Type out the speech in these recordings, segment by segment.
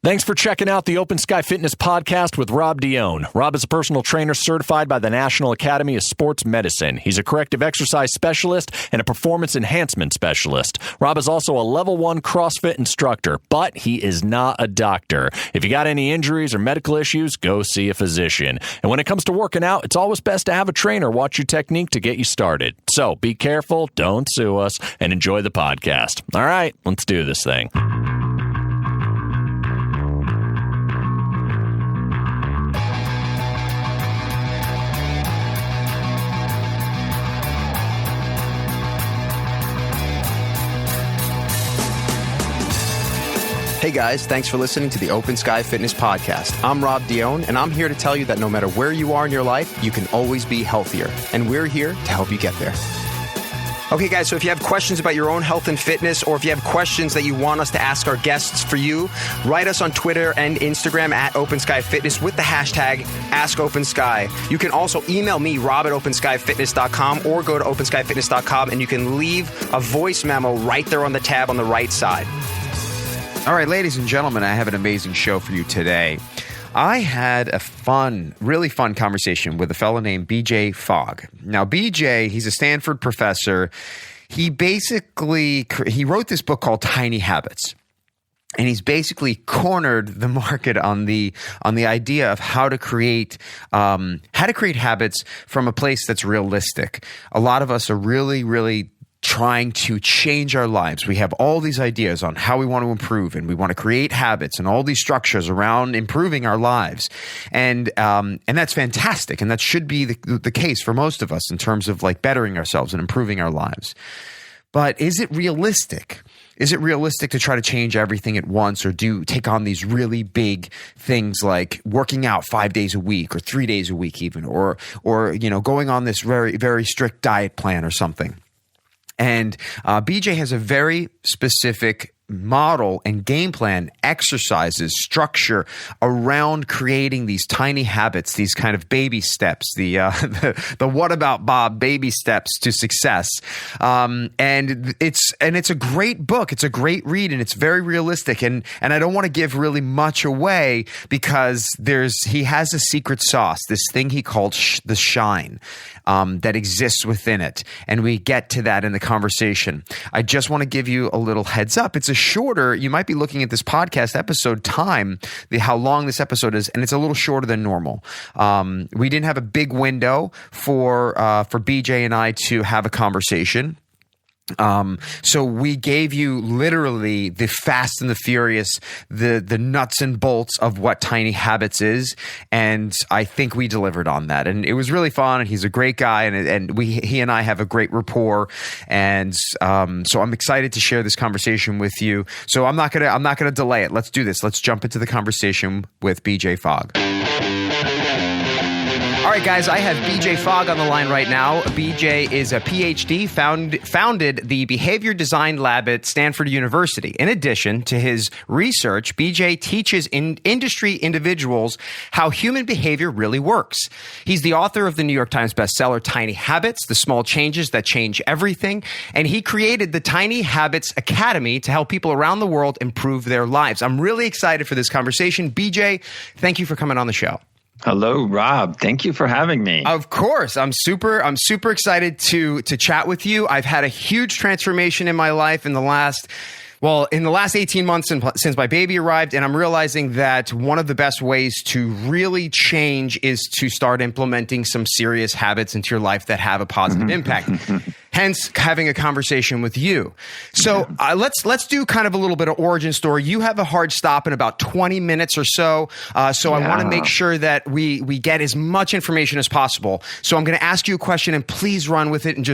Thanks for checking out the Open Sky Fitness Podcast with Rob Dione. Rob is a personal trainer certified by the National Academy of Sports Medicine. He's a corrective exercise specialist and a performance enhancement specialist. Rob is also a level 1 CrossFit instructor, but he is not a doctor. If you got any injuries or medical issues, go see a physician. And when it comes to working out, it's always best to have a trainer watch your technique to get you started. So be careful, don't sue us, and enjoy the podcast. All right, let's do this thing. Hey guys, thanks for listening to the Open Sky Fitness Podcast. I'm Rob Dione, and I'm here to tell you that no matter where you are in your life, you can always be healthier. And we're here to help you get there. Okay guys, so if you have questions about your own health and fitness, or if you have questions that you want us to ask our guests for you, write us on Twitter and Instagram at Open Sky Fitness with the hashtag AskOpenSky. You can also email me, Rob at OpenSkyFitness.com, or go to OpenSkyFitness.com and you can leave a voice memo right there on the tab on the right side. All right, ladies and gentlemen, I have an amazing show for you today. I had a really fun conversation with a fellow named BJ Fogg. Now, BJ, he's a Stanford professor. He wrote this book called Tiny Habits. And he's basically cornered the market on the idea of how to create habits from a place that's realistic. A lot of us are really trying to change our lives. We have all these ideas on how we want to improve, and we want to create habits and all these structures around improving our lives. And that's fantastic. And that should be the case for most of us in terms of like bettering ourselves and improving our lives. But is it realistic? Is it realistic to try to change everything at once, or take on these really big things like working out 5 days a week or 3 days a week even, or going on this very, very strict diet plan or something? And BJ has a very specific model and game plan, exercises, structure around creating these tiny habits, these kind of baby steps, the what about Bob baby steps to success. And it's a great book. It's a great read, and it's very realistic. And I don't want to give really much away because he has a secret sauce, this thing he called the shine that exists within it. And we get to that in the conversation. I just want to give you a little heads up. It's a shorter, you might be looking at this podcast episode time, how long this episode is, and it's a little shorter than normal. We didn't have a big window for BJ and I to have a conversation. So we gave you literally the fast and the furious, the nuts and bolts of what Tiny Habits is, and I think we delivered on that. And it was really fun, and he's a great guy, and he and I have a great rapport, and so I'm excited to share this conversation with you. So I'm not gonna delay it. Let's do this. Let's jump into the conversation with BJ Fogg. All right, guys, I have BJ Fogg on the line right now. BJ is a PhD, founded the Behavior Design Lab at Stanford University. In addition to his research, BJ teaches industry individuals how human behavior really works. He's the author of the New York Times bestseller, Tiny Habits, The Small Changes That Change Everything, and he created the Tiny Habits Academy to help people around the world improve their lives. I'm really excited for this conversation. BJ, thank you for coming on the show. Hello, Rob. Thank you for having me. Of course. I'm super excited to chat with you. I've had a huge transformation in my life in the last 18 months since my baby arrived, and I'm realizing that one of the best ways to really change is to start implementing some serious habits into your life that have a positive impact. Hence, having a conversation with you. So let's do kind of a little bit of origin story. You have a hard stop in about 20 minutes or so. I want to make sure that we get as much information as possible. So I'm going to ask you a question, and please run with it. And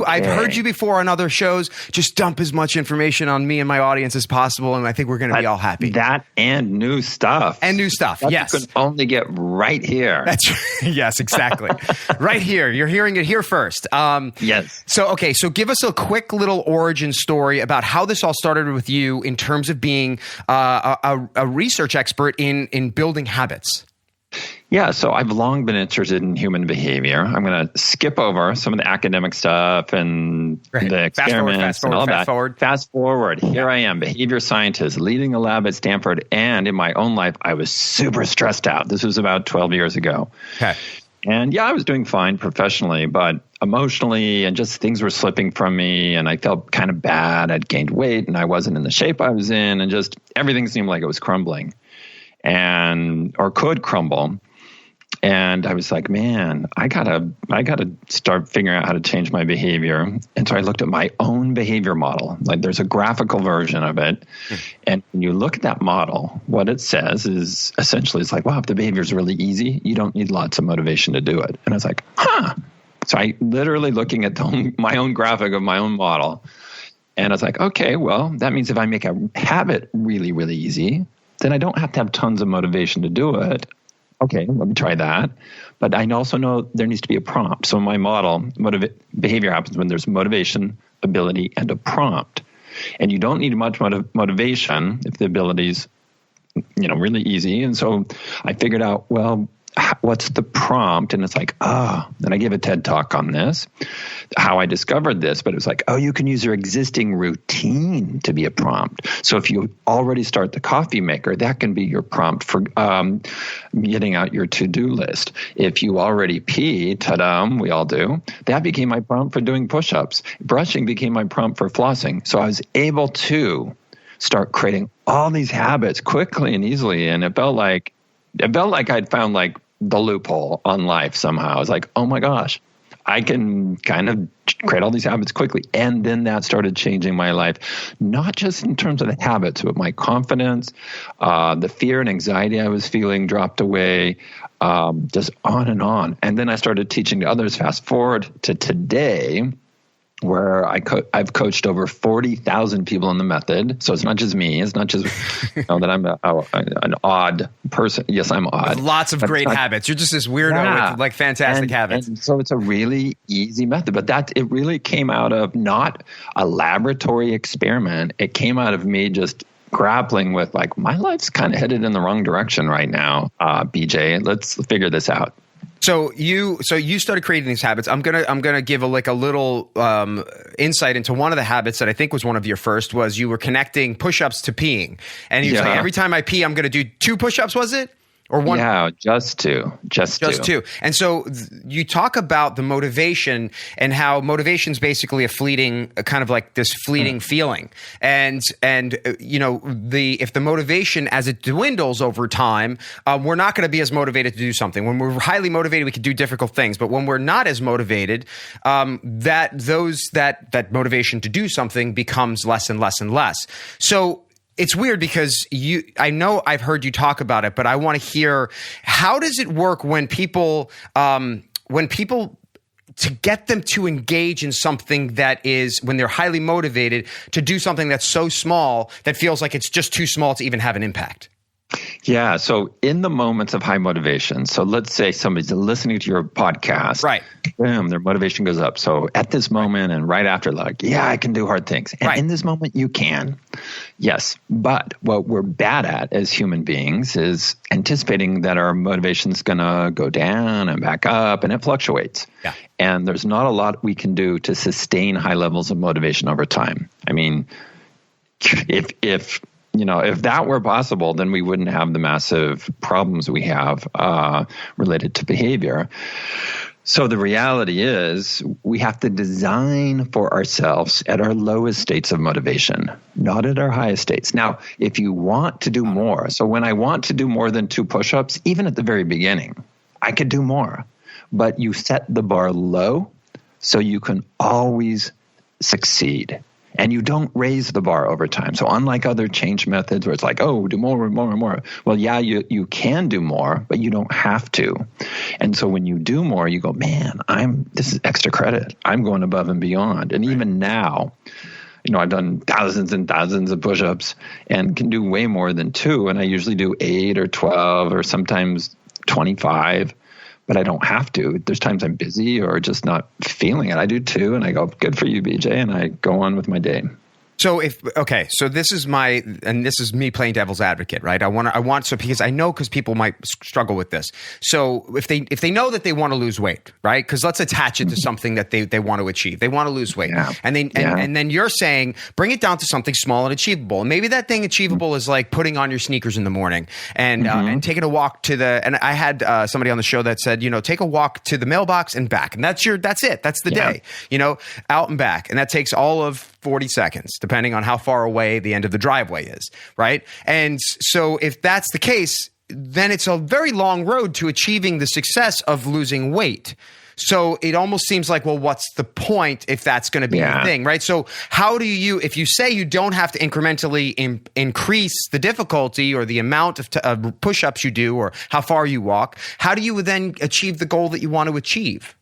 I've heard you before on other shows. Just dump as much information on me and my audience as possible, and I think we're going to be all happy. That and new stuff. Yes. You can only get right here. Yes, exactly. Right here. You're hearing it here first. Yes. So give us a quick little origin story about how this all started with you in terms of being a research expert in building habits. Yeah, so I've long been interested in human behavior. I'm going to skip over some of the academic stuff and the experiments and all that. Fast forward. Here I am, behavior scientist, leading a lab at Stanford. And in my own life, I was super stressed out. This was about 12 years ago. Okay. And yeah, I was doing fine professionally, but emotionally and just things were slipping from me and I felt kind of bad. I'd gained weight and I wasn't in the shape I was in and just everything seemed like it was crumbling or could crumble. And I was like, man, I gotta start figuring out how to change my behavior. And so I looked at my own behavior model. Like there's a graphical version of it. And when you look at that model, what it says is essentially it's like, wow, if the behavior is really easy, you don't need lots of motivation to do it. And I was like, huh. So I literally looking at my own graphic of my own model. And I was like, okay, well, that means if I make a habit really, really easy, then I don't have to have tons of motivation to do it. Okay, let me try that. But I also know there needs to be a prompt. So in my model, behavior happens when there's motivation, ability, and a prompt. And you don't need much motivation if the ability's, really easy. And so I figured out, well, what's the prompt? And it's like, then I gave a TED talk on this, how I discovered this, but it was like, you can use your existing routine to be a prompt. So if you already start the coffee maker, that can be your prompt for getting out your to-do list. If you already pee, ta-da, we all do, that became my prompt for doing push-ups. Brushing became my prompt for flossing. So I was able to start creating all these habits quickly and easily. And it felt like I'd found like the loophole on life somehow. I was like, oh my gosh, I can kind of create all these habits quickly. And then that started changing my life, not just in terms of the habits, but my confidence, the fear and anxiety I was feeling dropped away, just on and on. And then I started teaching to others. Fast forward to today, where I've coached over 40,000 people in the method. So it's not just me. It's not just that I'm an odd person. Yes, I'm odd. With lots of great habits. You're just this weirdo with like fantastic habits. And so it's a really easy method. But it really came out of not a laboratory experiment. It came out of me just grappling with like, my life's kind of headed in the wrong direction right now, BJ. Let's figure this out. So you started creating these habits. I'm gonna give a little insight into one of the habits that I think was one of your first. Was you were connecting push-ups to peeing, and you say every time I pee, I'm gonna do 2 push-ups. Was it? Or one? Yeah, just two. And so you talk about the motivation and how motivation is basically a fleeting, kind of like this fleeting feeling. And if the motivation as it dwindles over time, we're not going to be as motivated to do something. When we're highly motivated, we can do difficult things. But when we're not as motivated, that motivation to do something becomes less and less and less. So it's weird because I know I've heard you talk about it, but I want to hear, how does it work when people to get them to engage in something that is, when they're highly motivated, to do something that's so small that feels like it's just too small to even have an impact? Yeah. So in the moments of high motivation, so let's say somebody's listening to your podcast, right? Boom, their motivation goes up. So at this moment and right after, like, yeah, I can do hard things. And in this moment, you can. Yes. But what we're bad at as human beings is anticipating that our motivation is going to go down and back up, and it fluctuates. Yeah. And there's not a lot we can do to sustain high levels of motivation over time. I mean, if that were possible, then we wouldn't have the massive problems we have related to behavior. So the reality is we have to design for ourselves at our lowest states of motivation, not at our highest states. Now, if you want to do more, so when I want to do more than 2 push-ups, even at the very beginning, I could do more. But you set the bar low so you can always succeed. And you don't raise the bar over time. So unlike other change methods where it's like, oh, do more and more and more. Well, yeah, you can do more, but you don't have to. And so when you do more, you go, man, this is extra credit. I'm going above and beyond. And even now, I've done thousands and thousands of push-ups and can do way more than 2. And I usually do 8 or 12 or sometimes 25. But I don't have to. There's times I'm busy or just not feeling it. I do 2, and I go, good for you, BJ, and I go on with my day. So so this is me playing devil's advocate, right? Because people might struggle with this. So if they know that they want to lose weight, right? Because let's attach it to something that they want to achieve. They want to lose weight, and then you're saying bring it down to something small and achievable. And maybe that thing achievable is like putting on your sneakers in the morning and taking a walk to the. And I had somebody on the show that said, take a walk to the mailbox and back, and that's it. That's the day, out and back, and that takes all of 40 seconds, depending on how far away the end of the driveway is, right? And so if that's the case, then it's a very long road to achieving the success of losing weight. So it almost seems like, well, what's the point if that's going to be the thing, right? So how do you, if you say you don't have to incrementally increase the difficulty or the amount of push-ups you do or how far you walk, how do you then achieve the goal that you want to achieve?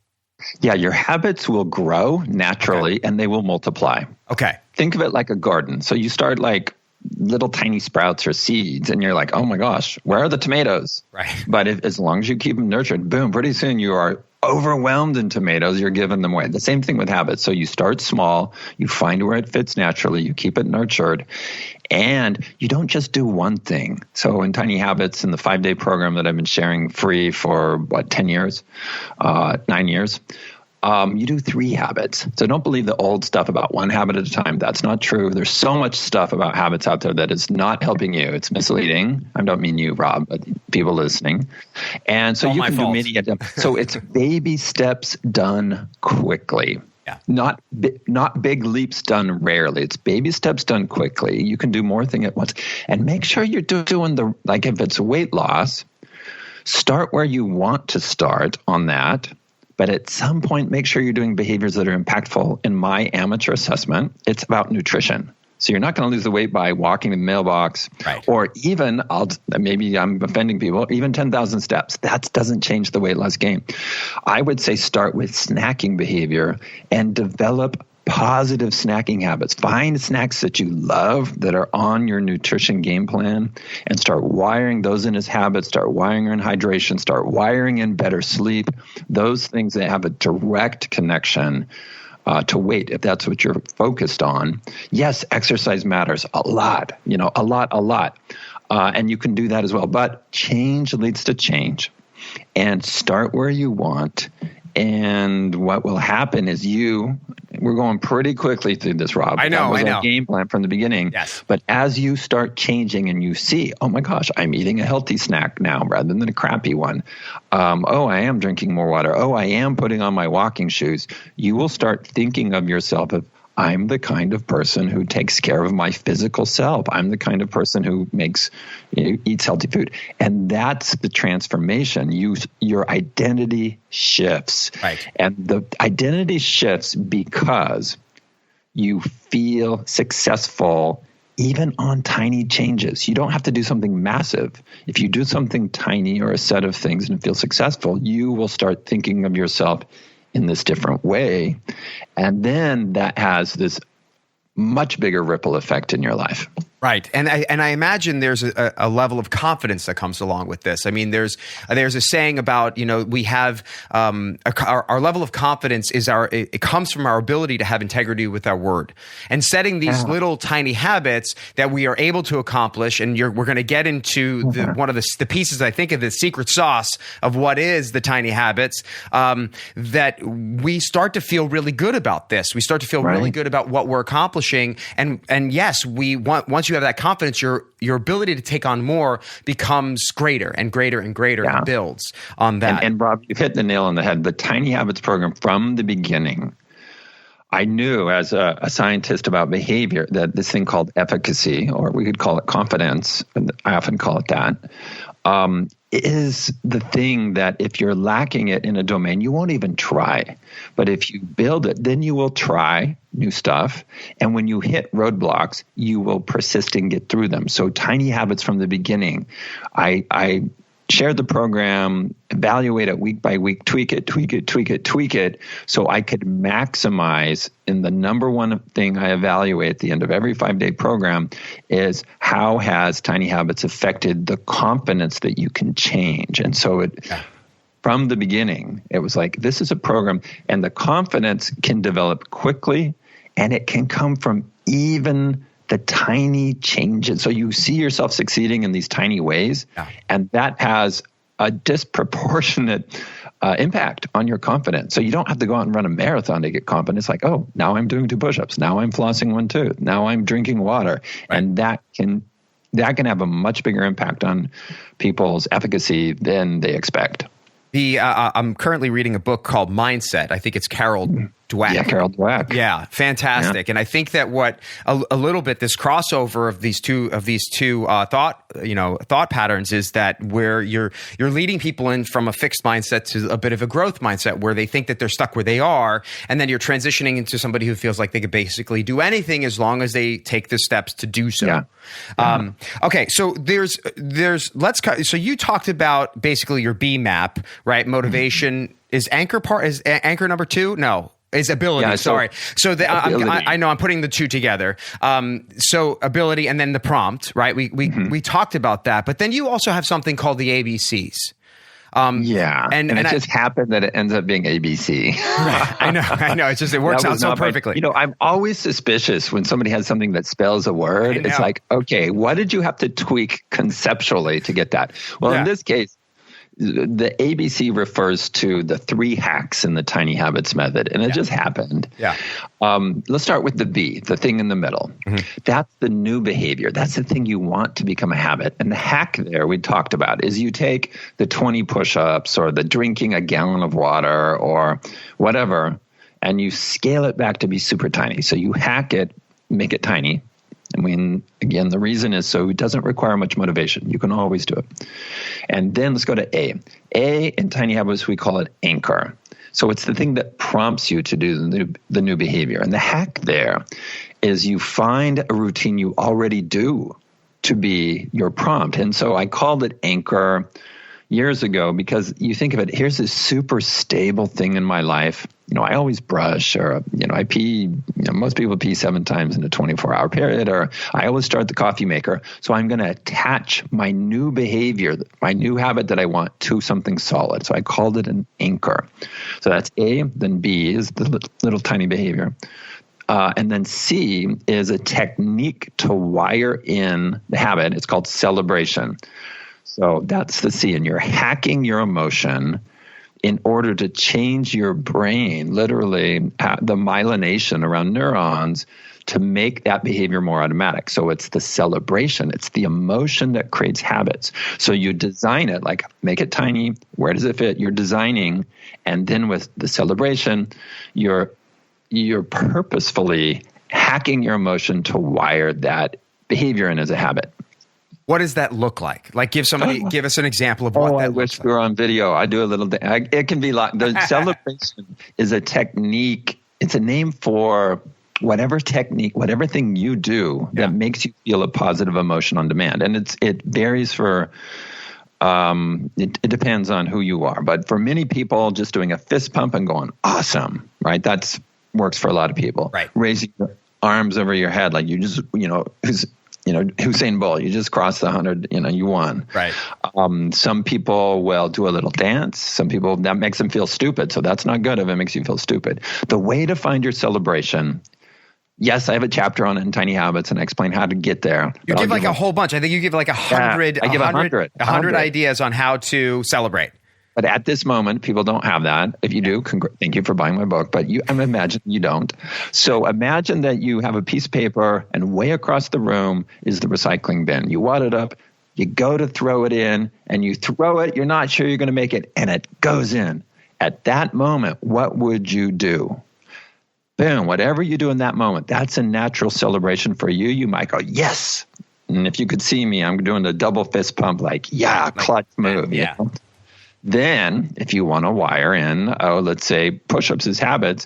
Yeah, your habits will grow naturally and they will multiply. Okay. Think of it like a garden. So you start like little tiny sprouts or seeds and you're like, oh my gosh, where are the tomatoes? Right. But as long as you keep them nurtured, boom, pretty soon you are overwhelmed in tomatoes. You're giving them away. The same thing with habits. So you start small, you find where it fits naturally, you keep it nurtured, and you don't just do one thing. So in Tiny Habits, in the 5-day program that I've been sharing free for 10 years, 9 years, you do 3 habits. So don't believe the old stuff about one habit at a time. That's not true. There's so much stuff about habits out there that is not helping you. It's misleading. I don't mean you, Rob, but people listening. And so you can do many of them. So it's baby steps done quickly. Yeah. Not big leaps done rarely. It's baby steps done quickly. You can do more things at once. And make sure you're doing like if it's weight loss, start where you want to start on that. But at some point, make sure you're doing behaviors that are impactful. In my amateur assessment, it's about nutrition. So you're not going to lose the weight by walking to the mailbox, right. Or even, maybe I'm offending people, even 10,000 steps. That doesn't change the weight loss game. I would say start with snacking behavior and develop positive snacking habits. Find snacks that you love that are on your nutrition game plan and start wiring those in as habits, start wiring in hydration, start wiring in better sleep, those things that have a direct connection to weight, if that's what you're focused on. Yes, exercise matters a lot, a lot. And you can do that as well. But change leads to change. And start where you want. And what will happen is we're going pretty quickly through this, Rob. I know. That was our game plan from the beginning. Yes. But as you start changing and you see, oh my gosh, I'm eating a healthy snack now rather than a crappy one. I am drinking more water. I am putting on my walking shoes. You will start thinking of yourself of, I'm the kind of person who takes care of my physical self. I'm the kind of person who eats healthy food. And that's the transformation. Your identity shifts. Right. And the identity shifts because you feel successful even on tiny changes. You don't have to do something massive. If you do something tiny or a set of things and feel successful, you will start thinking of yourself in this different way. And then that has this much bigger ripple effect in your life. Right. And I imagine there's a level of confidence that comes along with this. I mean, there's a saying about, we have our level of confidence it comes from our ability to have integrity with our word and setting these little tiny habits that we are able to accomplish. And we're going to get into one of the pieces, I think, of the secret sauce of what is the tiny habits, that we start to feel really good about this. We start to feel really good about what we're accomplishing. And yes, once you have that confidence, your ability to take on more becomes greater and greater and greater and builds on that. And Rob, you've hit the nail on the head. The Tiny Habits program from the beginning, I knew as a scientist about behavior that this thing called efficacy, or we could call it confidence, I often call it that, is the thing that if you're lacking it in a domain, you won't even try. But if you build it, then you will try new stuff. And when you hit roadblocks, you will persist and get through them. So Tiny Habits from the beginning, I shared the program, evaluate it week by week, tweak it, so I could maximize. And the number one thing I evaluate at the end of every 5-day program is how has Tiny Habits affected the confidence that you can change. And so from the beginning, it was like, this is a program, and the confidence can develop quickly, and it can come from even the tiny changes. So you see yourself succeeding in these tiny ways, and that has a disproportionate impact on your confidence. So you don't have to go out and run a marathon to get confident. It's like, oh, now I'm doing 2 push-ups. Now I'm flossing 1 tooth. Now I'm drinking water. Right. And that can have a much bigger impact on people's efficacy than they expect. I'm currently reading a book called Mindset. I think it's Carol Dweck. Yeah, Carol Dweck. Yeah, fantastic. Yeah. And I think that what a little bit this crossover of these two thought patterns is that where you're leading people in from a fixed mindset to a bit of a growth mindset where they think that they're stuck where they are, and then you're transitioning into somebody who feels like they could basically do anything as long as they take the steps to do so. Yeah. Okay, so so you talked about basically your B map, right? Motivation is anchor number 2? No. Is ability. Yeah, sorry. So I know I'm putting the 2 together. So ability and then the prompt, right? We talked about that, but then you also have something called the ABCs. And it just happened that it ends up being ABC. Right. I know. It works out so perfectly. I'm always suspicious when somebody has something that spells a word. It's like, okay, what did you have to tweak conceptually to get that? Well, in this case, the ABC refers to the 3 hacks in the Tiny Habits method, and it just happened. Yeah. Let's start with the B, the thing in the middle. That's the new behavior. That's the thing you want to become a habit. And the hack there we talked about is you take the 20 push-ups or the drinking a gallon of water or whatever, and you scale it back to be super tiny. So you hack it, make it tiny. I mean, again, the reason is so it doesn't require much motivation. You can always do it. And then let's go to A. A in Tiny Habits, we call it anchor. So it's the thing that prompts you to do the new behavior. And the hack there is you find a routine you already do to be your prompt. And so I called it anchor years ago because you think of it, here's this super stable thing in my life. I always brush or, I pee, most people pee 7 times in a 24-hour period, or I always start the coffee maker. So I'm going to attach my new behavior, my new habit that I want to something solid. So I called it an anchor. So that's A, then B is the little tiny behavior. And then C is a technique to wire in the habit. It's called celebration. So that's the C, and you're hacking your emotion in order to change your brain, literally the myelination around neurons, to make that behavior more automatic. So it's the celebration. It's the emotion that creates habits. So you design it, like make it tiny. Where does it fit? You're designing. And then with the celebration, you're purposefully hacking your emotion to wire that behavior in as a habit. What does that look like? Like give us an example of what that looks like. I wish we were on video. I do a little thing. It can be like the celebration is a technique. It's a name for whatever technique, whatever thing you do that makes you feel a positive emotion on demand. And it varies for, it depends on who you are. But for many people, just doing a fist pump and going, awesome, right? That's works for a lot of people. Right. Raising your arms over your head like you just, Usain Bolt, you just crossed the 100, you won. Right. Some people will do a little dance. Some people, that makes them feel stupid. So that's not good if it makes you feel stupid. The way to find your celebration, yes, I have a chapter on it in Tiny Habits, and I explain how to get there. You give like a whole bunch. I think you give like 100. I give 100 ideas on how to celebrate. But at this moment, people don't have that. If you do, thank you for buying my book. But I'm imagining you don't. So imagine that you have a piece of paper and way across the room is the recycling bin. You wad it up, you go to throw it in, and you throw it. You're not sure you're going to make it, and it goes in. At that moment, what would you do? Boom, whatever you do in that moment, that's a natural celebration for you. You might go, yes. And if you could see me, I'm doing the double fist pump like, clutch move. Yeah. Then, if you want to wire in, let's say push-ups as habits,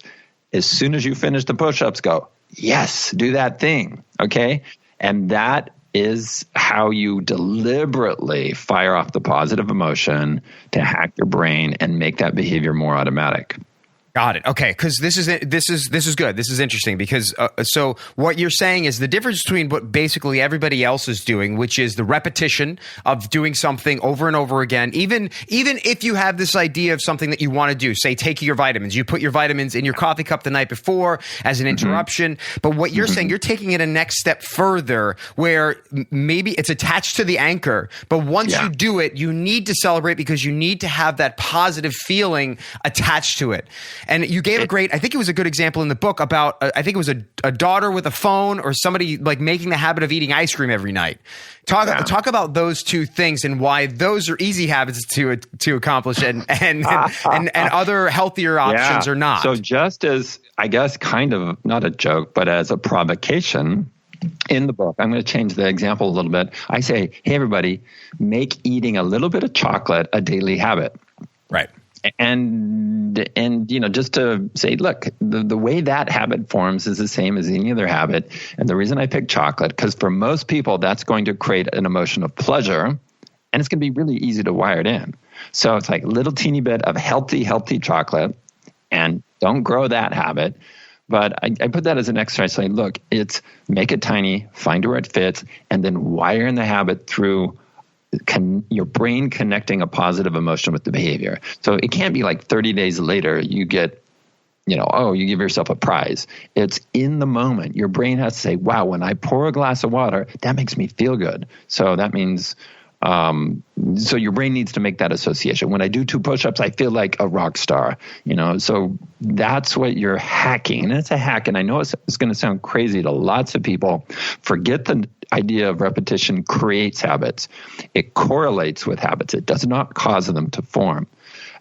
as soon as you finish the push-ups, go, yes, do that thing, okay? And that is how you deliberately fire off the positive emotion to hack your brain and make that behavior more automatic. Got it. Okay, because this is good. This is interesting because so what you're saying is the difference between what basically everybody else is doing, which is the repetition of doing something over and over again. Even if you have this idea of something that you want to do, say taking your vitamins, you put your vitamins in your coffee cup the night before as an interruption. But what you're saying, you're taking it a next step further, where maybe it's attached to the anchor. But once you do it, you need to celebrate because you need to have that positive feeling attached to it. And you gave I think it was a good example in the book about, I think it was a daughter with a phone or somebody like making the habit of eating ice cream every night. Talk about those two things and why those are easy habits to accomplish and other healthier options are not. So just as, I guess, kind of not a joke, but as a provocation, in the book, I'm going to change the example a little bit. I say, hey, everybody, make eating a little bit of chocolate a daily habit. Right. And just to say, look, the way that habit forms is the same as any other habit. And the reason I picked chocolate, because for most people, that's going to create an emotion of pleasure, and it's going to be really easy to wire it in. So it's like a little teeny bit of healthy chocolate, and don't grow that habit. But I put that as an exercise saying, look, it's make it tiny, find where it fits, and then wire in the habit through your brain connecting a positive emotion with the behavior. So it can't be like 30 days later you get, you give yourself a prize. It's in the moment. Your brain has to say, wow, when I pour a glass of water, that makes me feel good. So that means, so your brain needs to make that association. When I do 2 push-ups, I feel like a rock star, so that's what you're hacking. And it's a hack. And I know it's going to sound crazy to lots of people. Forget the idea of repetition creates habits. It correlates with habits. It does not cause them to form.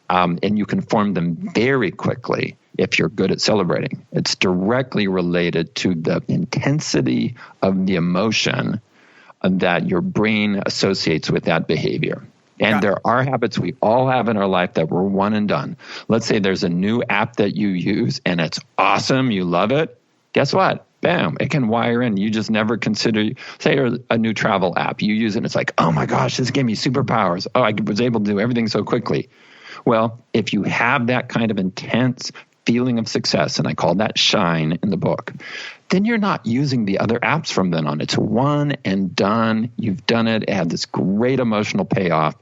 And you can form them very quickly if you're good at celebrating. It's directly related to the intensity of the emotion that your brain associates with that behavior. And there are habits we all have in our life that were one and done. Let's say there's a new app that you use and it's awesome. You love it. Guess what? Bam, it can wire in. You just never consider, say a new travel app. You use it and it's like, oh my gosh, this gave me superpowers. Oh, I was able to do everything so quickly. Well, if you have that kind of intense feeling of success, and I call that shine in the book, then you're not using the other apps from then on. It's one and done. You've done it. It had this great emotional payoff.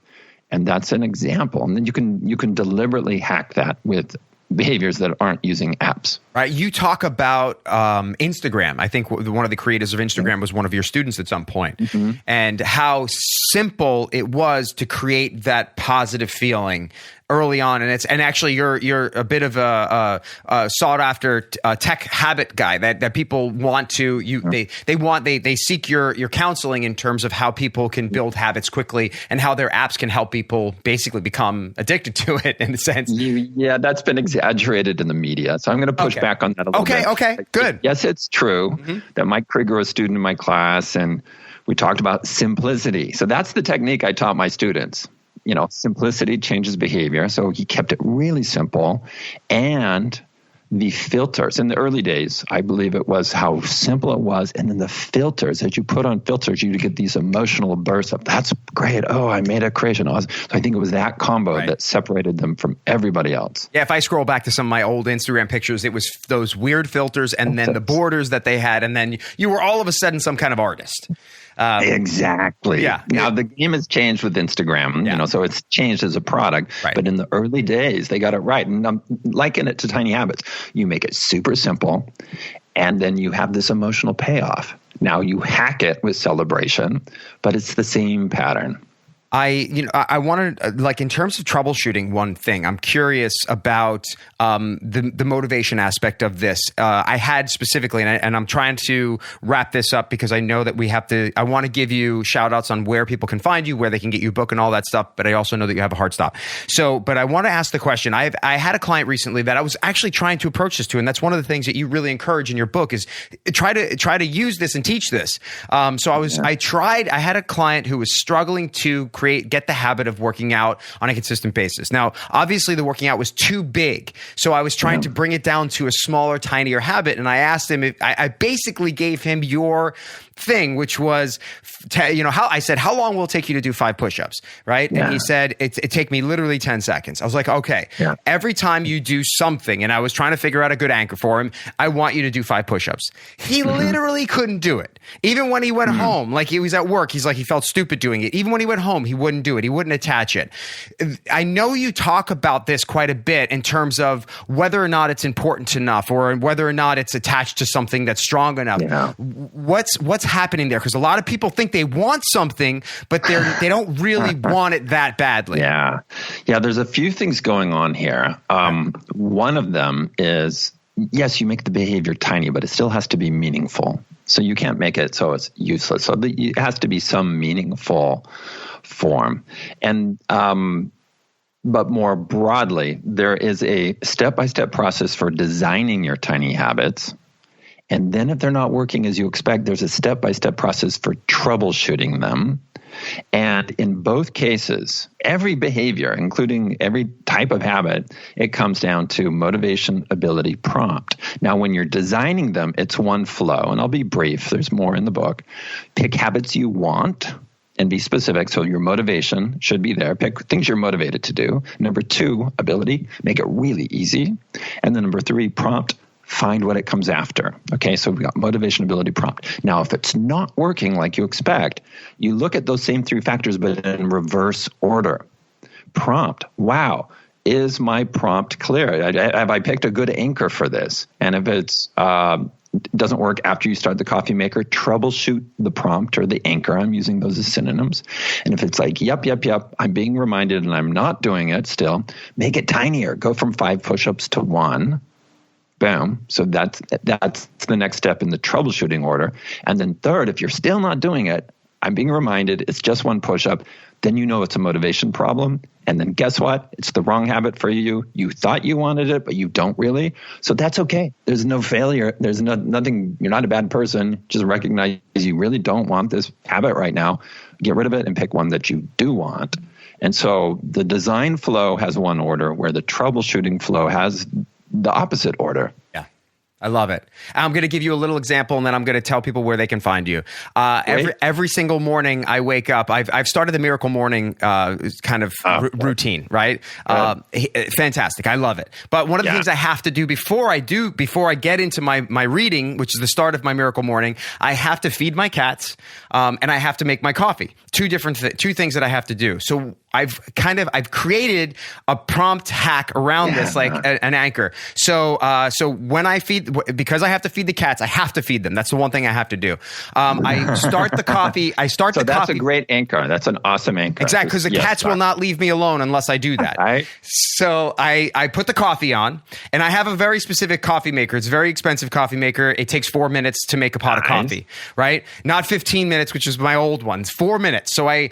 And that's an example. And then you can deliberately hack that with behaviors that aren't using apps. Right. You talk about Instagram. I think one of the creators of Instagram was one of your students at some point, and how simple it was to create that positive feeling early on. And actually you're a bit of a sought after tech habit guy that people want to, they seek your counseling in terms of how people can build habits quickly and how their apps can help people basically become addicted to it in a sense. Yeah, that's been exaggerated in the media. So I'm going to push back on that a little bit. Okay, good. Yes, it's true that Mike Krieger was a student in my class and we talked about simplicity. So that's the technique I taught my students. Simplicity changes behavior. So he kept it really simple. And the filters in the early days, I believe it was how simple it was. And then the filters, as you put on filters, you get these emotional bursts of, that's great. Oh, I made a creation. So I think it was that combo that separated them from everybody else. Yeah. If I scroll back to some of my old Instagram pictures, it was those weird filters and then the borders that they had. And then you were all of a sudden some kind of artist. Exactly. Yeah. Now the game has changed with Instagram, so it's changed as a product. Right. But in the early days, they got it right. And I'm liking it to tiny habits. You make it super simple, and then you have this emotional payoff. Now you hack it with celebration, but it's the same pattern. I wanted, like, in terms of troubleshooting, one thing I'm curious about the motivation aspect of this. I had specifically, and I'm trying to wrap this up because I know that I want to give you shout outs on where people can find you, where they can get your book and all that stuff. But I also know that you have a hard stop. But I want to ask the question. I had a client recently that I was actually trying to approach this to, and that's one of the things that you really encourage in your book is try to use this and teach this. I had a client who was struggling to get the habit of working out on a consistent basis. Now, obviously the working out was too big. So I was trying to bring it down to a smaller, tinier habit. And I asked him I basically gave him your thing, which was, how I said, how long will it take you to do 5 push-ups, right? Yeah. And he said, it take me literally 10 seconds. I was like, okay, every time you do something, and I was trying to figure out a good anchor for him, I want you to do 5 push-ups. He literally couldn't do it. Even when he went home, like he was at work, he's like, he felt stupid doing it. Even when he went home, he wouldn't do it. He wouldn't attach it. I know you talk about this quite a bit in terms of whether or not it's important enough or whether or not it's attached to something that's strong enough. Yeah. What's happening there? Because a lot of people think they want something, but they don't really want it that badly. Yeah. There's a few things going on here. One of them is, yes, you make the behavior tiny, but it still has to be meaningful. So you can't make it so it's useless. So it has to be some meaningful form. And but more broadly, there is a step-by-step process for designing your tiny habits. And then if they're not working as you expect, there's a step-by-step process for troubleshooting them. And in both cases, every behavior, including every type of habit, it comes down to motivation, ability, prompt. Now, when you're designing them, it's one flow. And I'll be brief. There's more in the book. Pick habits you want and be specific. So your motivation should be there. Pick things you're motivated to do. Number 2, ability. Make it really easy. And then number 3, prompt. Find what it comes after. Okay, so we've got motivation, ability, prompt. Now, if it's not working like you expect, you look at those same 3 factors, but in reverse order. Prompt. Wow. Is my prompt clear? Have I picked a good anchor for this? And if it's doesn't work after you start the coffee maker, troubleshoot the prompt or the anchor. I'm using those as synonyms. And if it's like, yep, I'm being reminded and I'm not doing it still, make it tinier. Go from 5 push-ups to 1. Boom. So that's the next step in the troubleshooting order. And then third, if you're still not doing it, I'm being reminded it's just 1 push-up, then you know it's a motivation problem. And then guess what? It's the wrong habit for you. You thought you wanted it, but you don't really. So that's okay. There's no failure. There's nothing. You're not a bad person. Just recognize you really don't want this habit right now. Get rid of it and pick one that you do want. And so the design flow has one order where the troubleshooting flow has the opposite order. Yeah. I love it. I'm going to give you a little example, and then I'm going to tell people where they can find you. Every single morning I wake up, I've started the Miracle Morning kind of routine, right? Fantastic. I love it. But one of the things I have to do before I get into my reading, which is the start of my Miracle Morning, I have to feed my cats, and I have to make my coffee. Two things that I have to do. So I've created a prompt hack around this, like an anchor. So when I because I have to feed the cats, I have to feed them. That's the one thing I have to do. I start the coffee. So that's a great anchor. That's an awesome anchor. Exactly, because the cats will not leave me alone unless I do that. Right. So I put the coffee on, and I have a very specific coffee maker. It's a very expensive coffee maker. It takes 4 minutes to make a pot of coffee, right? Not 15 minutes, which is my old one. It's 4 minutes. So I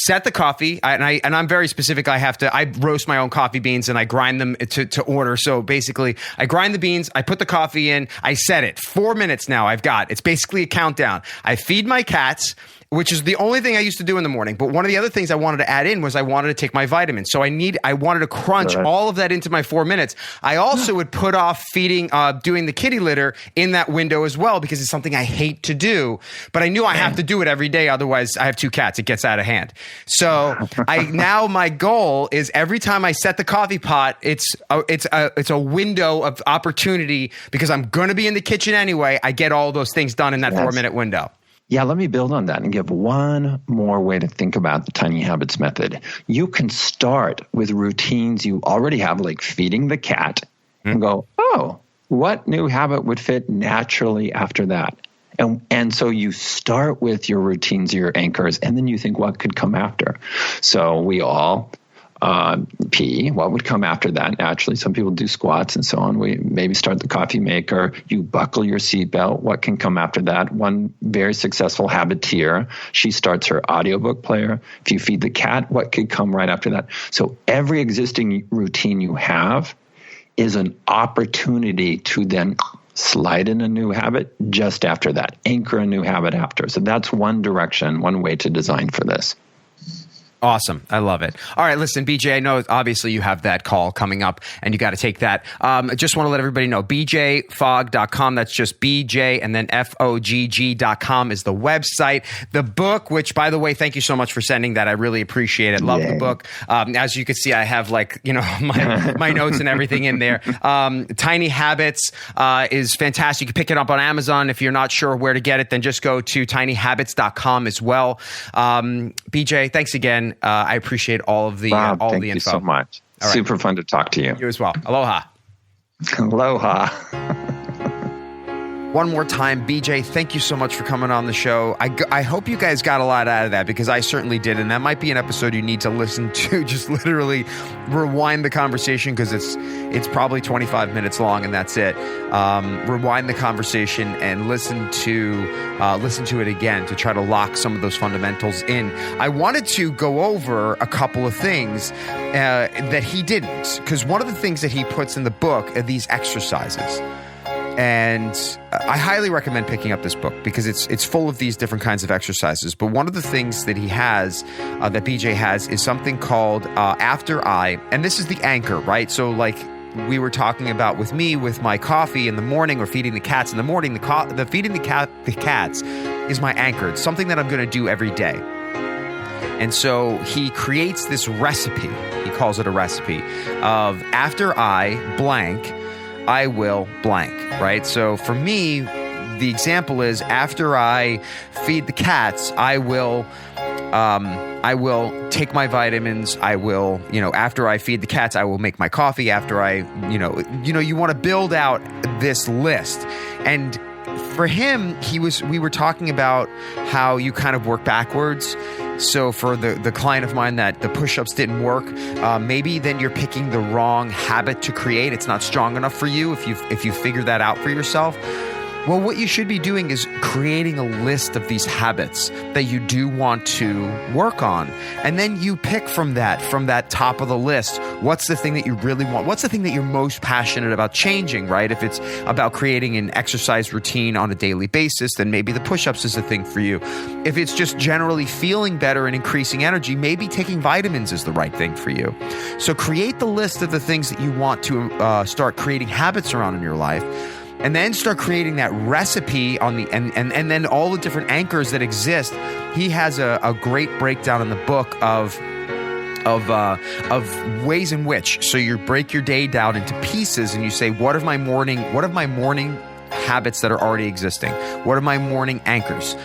set the coffee, and I'm very specific. I roast my own coffee beans and I grind them to order. So basically, I grind the beans, I put the coffee in, I set it. 4 minutes now I've got. It's basically a countdown. I feed my cats, which is the only thing I used to do in the morning. But one of the other things I wanted to add in was I wanted to take my vitamins. So I wanted to crunch all of that into my 4 minutes. I also would put off feeding, doing the kitty litter in that window as well, because it's something I hate to do. But I knew I have to do it every day. Otherwise, I have 2 cats. It gets out of hand. So now my goal is every time I set the coffee pot, it's a window of opportunity, because I'm going to be in the kitchen anyway. I get all those things done in that 4 minute window. Yeah, let me build on that and give one more way to think about the tiny habits method. You can start with routines you already have, like feeding the cat, and go, oh, what new habit would fit naturally after that? And so you start with your routines, your anchors, and then you think what could come after. So we all pee. What would come after that? Naturally, some people do squats and so on. We maybe start the coffee maker. You buckle your seatbelt. What can come after that? One very successful habiteer, she starts her audiobook player. If you feed the cat, what could come right after that? So every existing routine you have is an opportunity to then slide in a new habit just after that. Anchor a new habit after. So that's one direction, one way to design for this. Awesome. I love it. All right, listen, BJ, I know obviously you have that call coming up and you got to take that. I just want to let everybody know, bjfogg.com. That's just BJ and then FOGG.com is the website. The book, which by the way, thank you so much for sending that. I really appreciate it. Love the book. As you can see, I have my notes and everything in there. Tiny Habits is fantastic. You can pick it up on Amazon. If you're not sure where to get it, then just go to tinyhabits.com as well. BJ, thanks again. I appreciate all of the Rob, all thank the info. you so much. Right. Super fun to talk to you. You as well. Aloha. Aloha. One more time, BJ, thank you so much for coming on the show. I hope you guys got a lot out of that because I certainly did. And that might be an episode you need to listen to. Just literally rewind the conversation because it's probably 25 minutes long and that's it. Rewind the conversation and listen to it again to try to lock some of those fundamentals in. I wanted to go over a couple of things that he didn't, because one of the things that he puts in the book are these exercises. And I highly recommend picking up this book because it's full of these different kinds of exercises. But one of the things that he has, that BJ has, is something called After I, and this is the anchor, right? So like we were talking about with me, with my coffee in the morning or feeding the cats in the morning, the feeding the cats is my anchor. It's something that I'm going to do every day. And so he creates this recipe. He calls it a recipe of after I blank, I will blank, right? So for me, the example is after I feed the cats, I will take my vitamins. I will, after I feed the cats, I will make my coffee. After I, you want to build out this list. And for him, we were talking about how you kind of work backwards. So for the client of mine that the push-ups didn't work, maybe then you're picking the wrong habit to create. It's not strong enough for you if you figure that out for yourself. Well, what you should be doing is creating a list of these habits that you do want to work on. And then you pick from that top of the list, what's the thing that you really want? What's the thing that you're most passionate about changing, right? If it's about creating an exercise routine on a daily basis, then maybe the push-ups is the thing for you. If it's just generally feeling better and increasing energy, maybe taking vitamins is the right thing for you. So create the list of the things that you want to start creating habits around in your life. And then start creating that recipe on the and then all the different anchors that exist. He has a great breakdown in the book of ways in which. So you break your day down into pieces and you say, what are my morning habits that are already existing? What are my morning anchors?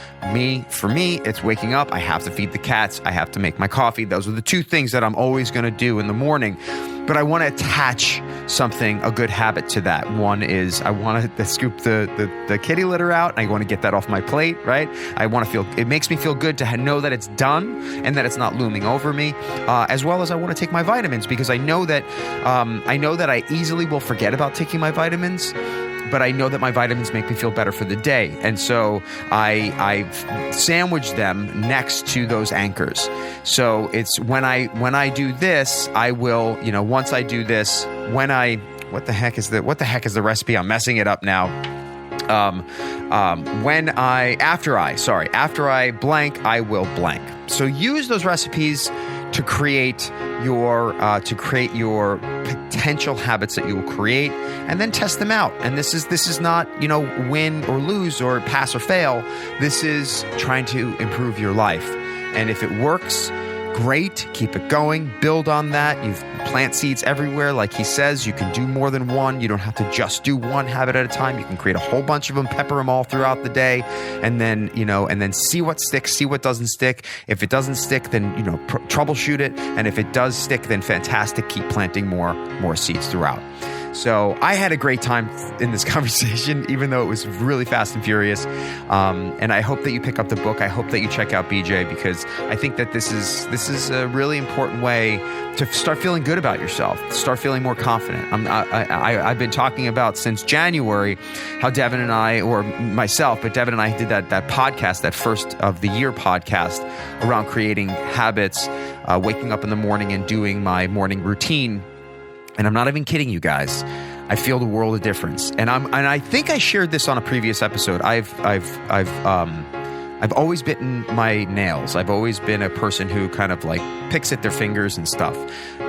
For me, it's waking up. I have to feed the cats. I have to make my coffee. Those are the two things that I'm always going to do in the morning. But I want to attach a good habit to that. One is I want to scoop the kitty litter out. I want to get that off my plate, right? It makes me feel good to know that it's done and that it's not looming over me, as well as I want to take my vitamins because I know that I easily will forget about taking my vitamins. But I know that my vitamins make me feel better for the day. And so I've sandwiched them next to those anchors. So it's when I do this, I will, once I do this, what the heck is the recipe? I'm messing it up now. After I blank, I will blank. So use those recipes to create your potential habits that you will create, and then test them out. And this is not win or lose or pass or fail. This is trying to improve your life. And if it works, great. Keep it going. Build on that. You plant seeds everywhere. Like he says, you can do more than one. You don't have to just do one habit at a time. You can create a whole bunch of them, pepper them all throughout the day, and then see what sticks, see what doesn't stick. If it doesn't stick, then troubleshoot it. And if it does stick, then fantastic. Keep planting more seeds throughout. So I had a great time in this conversation, even though it was really fast and furious. And I hope that you pick up the book. I hope that you check out BJ, because I think that this is a really important way to start feeling good about yourself, start feeling more confident. I've been talking about since January how Devin and I, or myself, but Devin and I did that podcast, that first of the year podcast around creating habits, waking up in the morning and doing my morning routine. And I'm not even kidding you guys. I feel the world of difference. And I think I shared this on a previous episode. I've I've always bitten my nails. I've always been a person who kind of like picks at their fingers and stuff.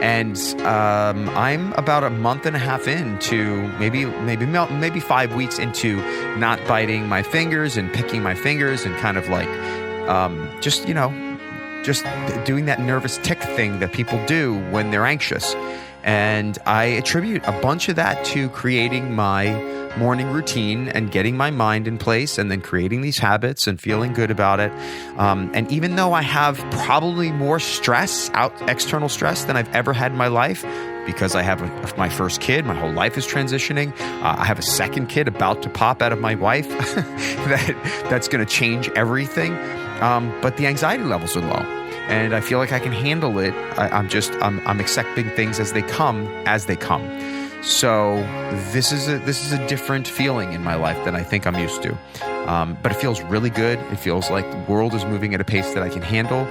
And I'm about a month and a half into maybe 5 weeks into not biting my fingers and picking my fingers and kind of like just doing that nervous tick thing that people do when they're anxious. And I attribute a bunch of that to creating my morning routine and getting my mind in place and then creating these habits and feeling good about it. And even though I have probably more external stress than I've ever had in my life, because I have my first kid, my whole life is transitioning. I have a second kid about to pop out of my wife that's going to change everything. But the anxiety levels are low. And I feel like I can handle it. I'm accepting things as they come. So this is a different feeling in my life than I think I'm used to. But it feels really good. It feels like the world is moving at a pace that I can handle.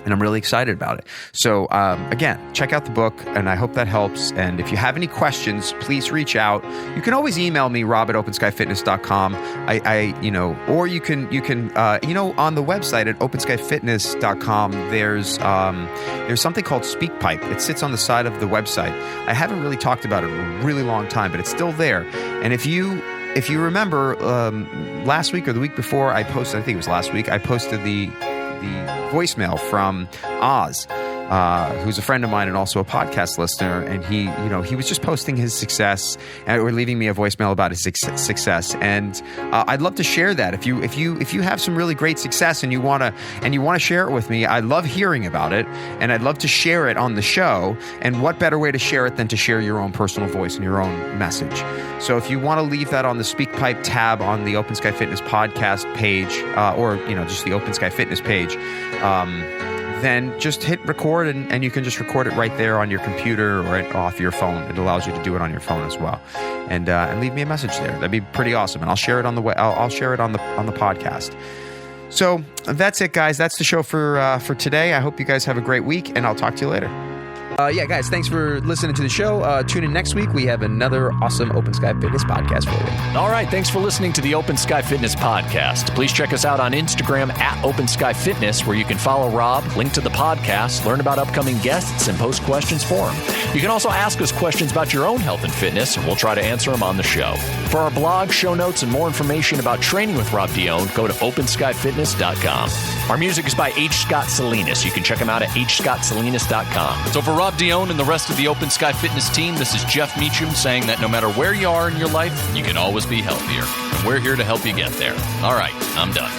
And I'm really excited about it. So again, check out the book, and I hope that helps. And if you have any questions, please reach out. You can always email me, rob@openskyfitness.com. Or you can on the website at openskyfitness.com, there's something called SpeakPipe. It sits on the side of the website. I haven't really talked about it in a really long time, but it's still there. And if you remember, last week or the week before, I posted the voicemail from Oz, who's a friend of mine and also a podcast listener, and he was just posting his success or leaving me a voicemail about his success, and I'd love to share that. If you have some really great success and you want to share it with me, I love hearing about it, and I'd love to share it on the show. And what better way to share it than to share your own personal voice and your own message? So if you want to leave that on the SpeakPipe tab on the Open Sky Fitness podcast page, or just the Open Sky Fitness page, then just hit record, and you can just record it right there on your computer or off your phone. It allows you to do it on your phone as well, and leave me a message there. That'd be pretty awesome, and I'll share it on the I'll share it on the podcast. So that's it, guys. That's the show for today. I hope you guys have a great week, and I'll talk to you later. Guys, thanks for listening to the show. Tune in next week. We have another awesome Open Sky Fitness podcast for you. All right. Thanks for listening to the Open Sky Fitness podcast. Please check us out on Instagram at Open Sky Fitness, where you can follow Rob, link to the podcast, learn about upcoming guests, and post questions for him. You can also ask us questions about your own health and fitness, and we'll try to answer them on the show. For our blog, show notes, and more information about training with Rob Dione, go to openskyfitness.com. Our music is by H. Scott Salinas. You can check him out at hscottsalinas.com. So for Rob Dione and the rest of the Open Sky Fitness team, this is Jeff Meacham saying that no matter where you are in your life, you can always be healthier. And we're here to help you get there. All right, I'm done.